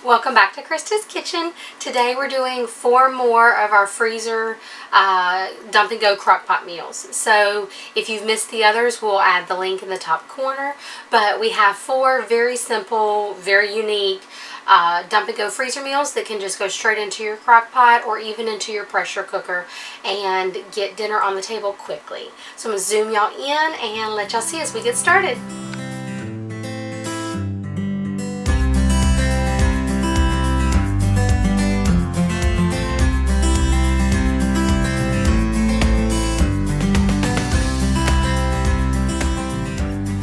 Welcome back to Krista's Kitchen. Today we're doing 4 more of our freezer dump and go crock pot meals. So if you've missed the others, we'll add the link in the top corner. But we have 4 very simple, very unique dump and go freezer meals that can just go straight into your crock pot or even into your pressure cooker and get dinner on the table quickly. So I'm going to zoom y'all in and let y'all see as we get started.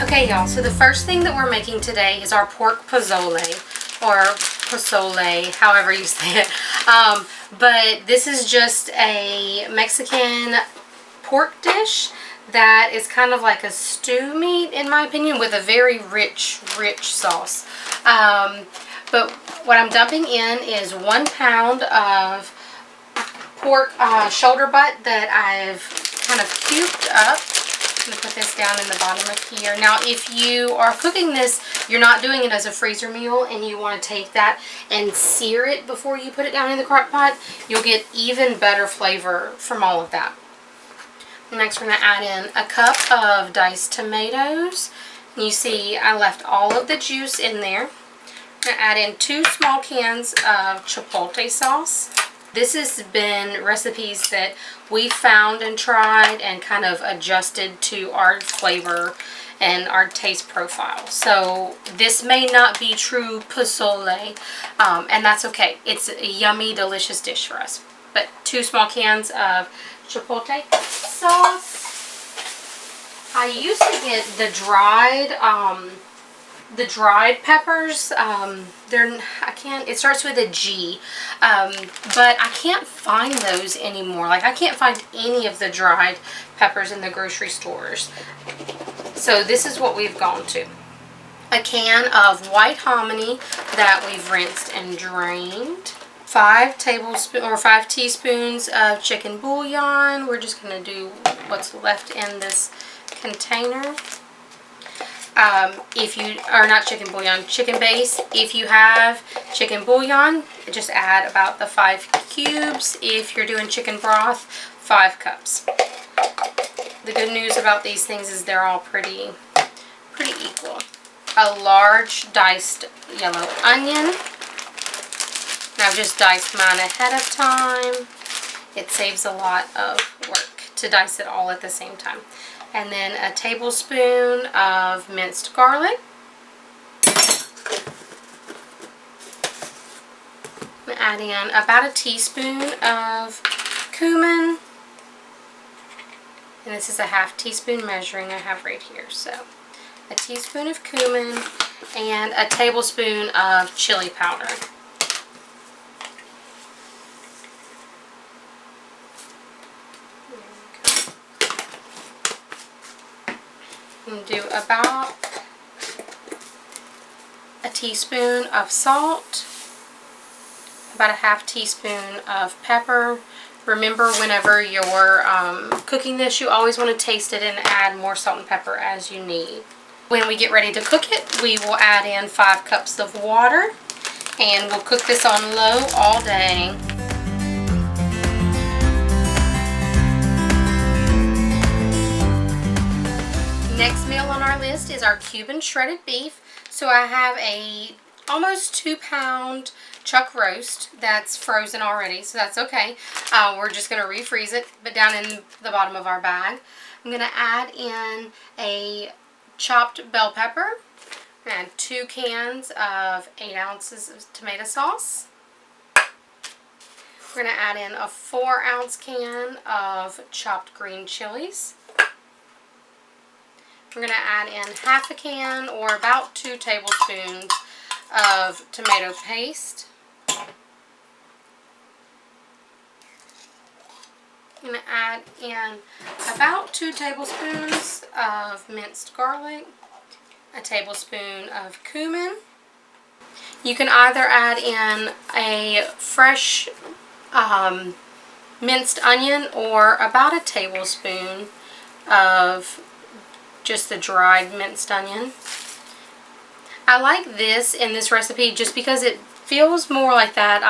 Okay y'all, so the first thing that we're making today is our pork pozole, or pozole, however you say it. But this is just a Mexican pork dish that is kind of like a stew meat, in my opinion, with a very rich sauce. But what I'm dumping in is 1 pound of pork shoulder butt that I've kind of cubed up. I'm going to put this down in the bottom of here. Now, if you are cooking this, you're not doing it as a freezer meal, and you want to take that and sear it before you put it down in the crock pot, you'll get even better flavor from all of that. Next, we're going to add in a cup of diced tomatoes. And you see, I left all of the juice in there. I'm going to add in 2 small cans of chipotle sauce. This has been recipes that we found and tried and kind of adjusted to our flavor and our taste profile. So this may not be true pozole, and that's okay. It's a yummy, delicious dish for us. But 2 small cans of chipotle sauce. I used to get the dried peppers. It starts with a G, but I can't find those anymore. Like, I can't find any of the dried peppers in the grocery stores. So this is what we've gone to. A can of white hominy that we've rinsed and drained. 5 teaspoons of chicken bouillon. We're just going to do what's left in this container. If you are not chicken bouillon, chicken base. If you have chicken bouillon, just add about the 5 cubes. If you're doing chicken broth, 5 cups. The good news about these things is they're all pretty equal. A large diced yellow onion. I've just diced mine ahead of time. It saves a lot of work to dice it all at the same time. And then a tablespoon of minced garlic. I'm adding in about a teaspoon of cumin. And this is a ½ teaspoon measuring I have right here. So a teaspoon of cumin and a tablespoon of chili powder. And do about a teaspoon of salt, about a ½ teaspoon of pepper. Remember, whenever you're cooking this, you always want to taste it and add more salt and pepper as you need. When we get ready to cook it, we will add in 5 cups of water, and we'll cook this on low all day. Next meal on our list is our Cuban shredded beef. So I have a almost 2-pound chuck roast that's frozen already, so that's okay. We're just going to refreeze it, but down in the bottom of our bag. I'm going to add in a chopped bell pepper and 2 cans of 8 ounces of tomato sauce. We're going to add in a 4-ounce can of chopped green chilies. We're going to add in ½ a can, or about 2 tablespoons of tomato paste. I'm going to add in about 2 tablespoons of minced garlic, a tablespoon of cumin. You can either add in a fresh minced onion or about a tablespoon of just the dried minced onion. I like this in this recipe just because it feels more like that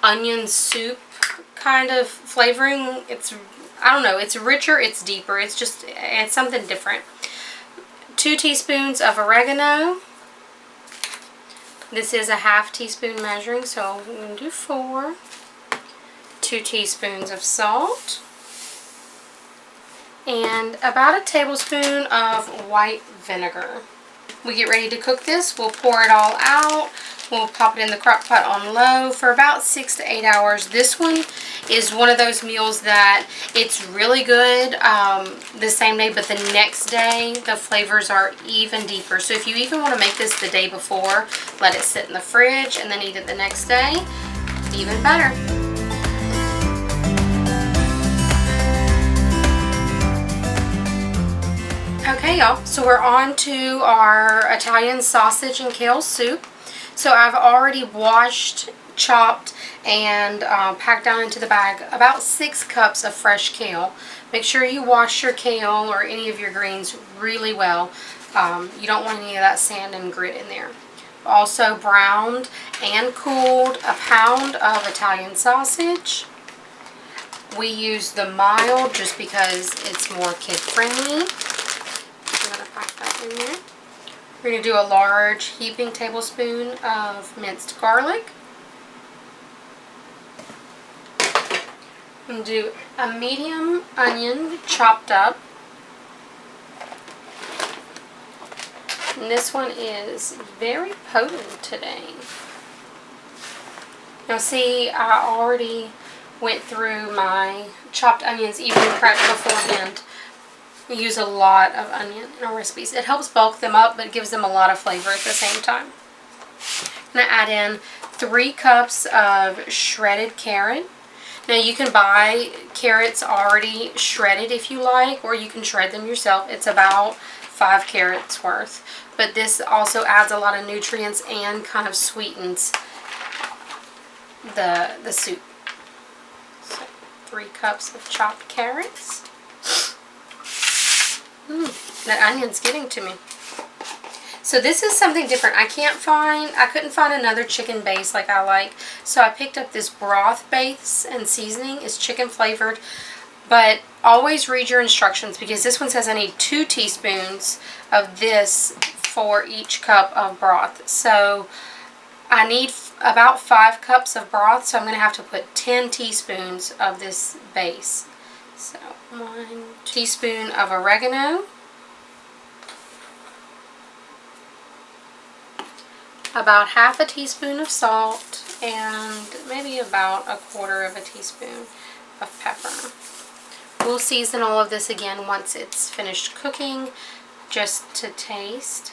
onion soup kind of flavoring. It's, I don't know, it's richer, it's deeper, it's something different. 2 teaspoons of oregano. This is a ½ teaspoon measuring, so I'm going to do 4. 2 teaspoons of salt. And about a tablespoon of white vinegar. We get ready to cook this. We'll pour it all out. We'll pop it in the crock pot on low for about 6 to 8 hours. This one is one of those meals that it's really good the same day, but the next day the flavors are even deeper. So if you even want to make this the day before, let it sit in the fridge and then eat it the next day, even better. Okay, y'all, so we're on to our Italian sausage and kale soup. So I've already washed, chopped, and packed down into the bag about 6 cups of fresh kale. Make sure you wash your kale or any of your greens really well. You don't want any of that sand and grit in there. Also browned and cooled a pound of Italian sausage. We use the mild just because it's more kid friendly. In there. We're going to do a large heaping tablespoon of minced garlic. I'm going to do a medium onion chopped up. And this one is very potent today. Now see, I already went through my chopped onions even prepped beforehand. We use a lot of onion in our recipes. It helps bulk them up, but it gives them a lot of flavor at the same time. I'm going to add in 3 cups of shredded carrot. Now you can buy carrots already shredded if you like, or you can shred them yourself. It's about 5 carrots worth. But this also adds a lot of nutrients and kind of sweetens the soup. So 3 cups of chopped carrots. That onion's getting to me. So this is something different. I couldn't find another chicken base like I like. So I picked up this broth base and seasoning. It's chicken flavored. But always read your instructions because this one says I need 2 teaspoons of this for each cup of broth. So I need about 5 cups of broth. So I'm going to have to put 10 teaspoons of this base. So 1 teaspoon of oregano, about ½ teaspoon of salt, and maybe about 1/4 teaspoon of pepper. We'll season all of this again once it's finished cooking, just to taste.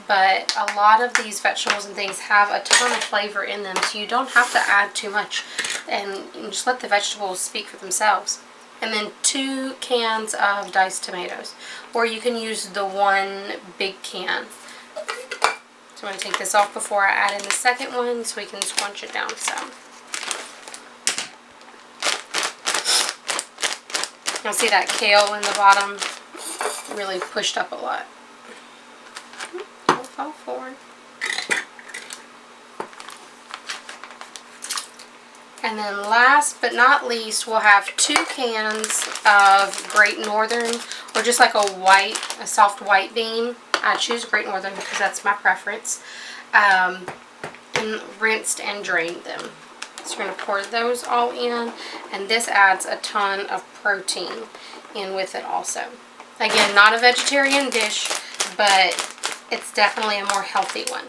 But a lot of these vegetables and things have a ton of flavor in them, so you don't have to add too much, and just let the vegetables speak for themselves. And then 2 cans of diced tomatoes, or you can use the 1 big can. So I'm going to take this off before I add in the second one so we can scrunch it down some. You'll see that kale in the bottom really pushed up a lot. Don't fall forward. And then last but not least, we'll have 2 cans of Great Northern, or just like a soft white bean. I choose Great Northern because that's my preference. And rinsed and drained them. So we're going to pour those all in, and this adds a ton of protein in with it also. Again, not a vegetarian dish, but it's definitely a more healthy one.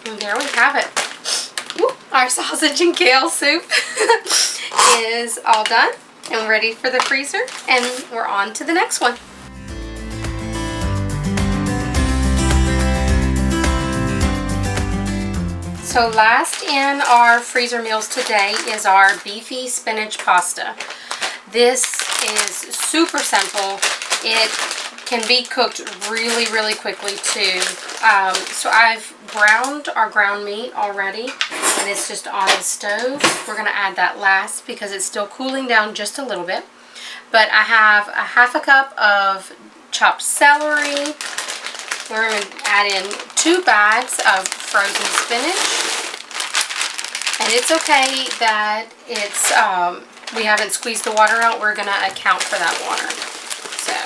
And there we have it. Woo, our sausage and kale soup is all done and ready for the freezer, and we're on to the next one. So last in our freezer meals today is our beefy spinach pasta. This is super simple. It can be cooked really, really quickly too. So I've browned our ground meat already, and it's just on the stove. We're going to add that last because it's still cooling down just a little bit. But I have a half a cup of chopped celery. We're going to add in 2 bags of frozen spinach. And it's okay that it's we haven't squeezed the water out. We're going to account for that water. So,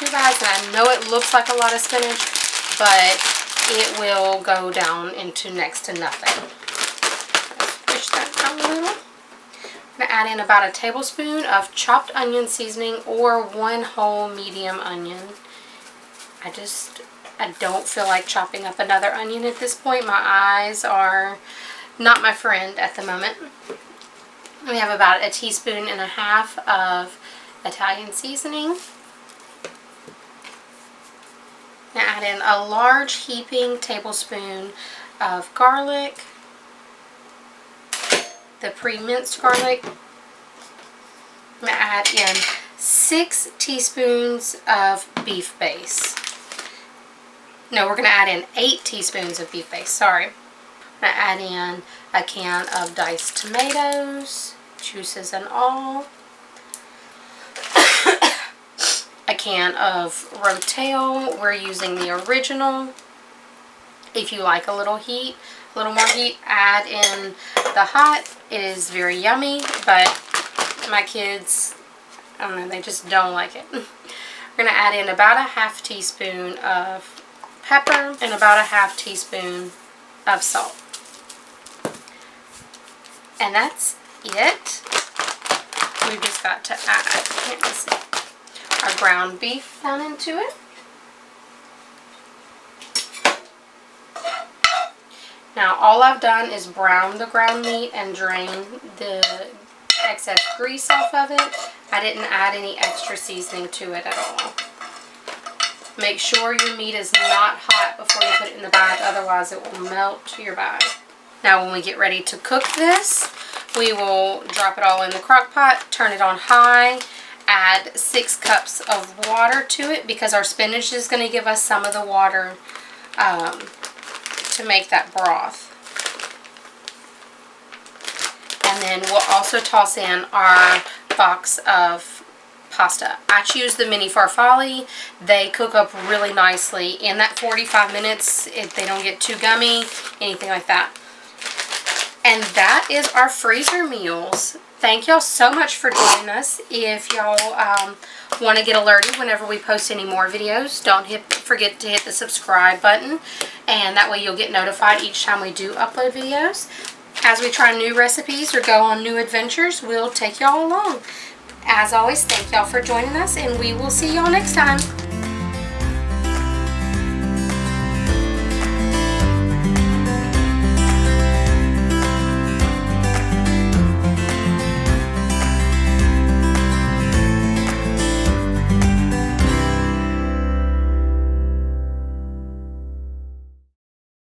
2 bags, and I know it looks like a lot of spinach, but it will go down into next to nothing. Let's fish that down a little. I'm going to add in about a tablespoon of chopped onion seasoning or 1 whole medium onion. I don't feel like chopping up another onion at this point. My eyes are not my friend at the moment. We have about 1.5 teaspoons of Italian seasoning. Now add in a large heaping tablespoon of garlic, the pre-minced garlic. I'm going to add in 6 teaspoons of beef base. No, we're going to add in 8 teaspoons of beef base, sorry. I'm going to add in a can of diced tomatoes, juices and all. A can of rotel. We're using the original. If you like a little heat, a little more heat, add in the hot. It is very yummy, but my kids, I don't know, they just don't like it. We're going to add in about a 1/2 teaspoon of pepper and about a 1/2 teaspoon of salt. And that's it. We've just got to add, let's see, our ground beef down into it. Now all I've done is brown the ground meat and drain the excess grease off of it. I didn't add any extra seasoning to it at all. Make sure your meat is not hot before you put it in the bag, otherwise it will melt your bag. Now when we get ready to cook this, we will drop it all in the crock pot, turn it on high, add 6 cups of water to it because our spinach is going to give us some of the water to make that broth. And then we'll also toss in our box of pasta. I choose the mini farfalle. They cook up really nicely in that 45 minutes. If they don't get too gummy, anything like that. And that is our freezer meals. Thank y'all so much for joining us. If y'all want to get alerted whenever we post any more videos, don't forget to hit the subscribe button, and that way you'll get notified each time we do upload videos. As we try new recipes or go on new adventures, we'll take y'all along. As always, thank y'all for joining us, and we will see y'all next time.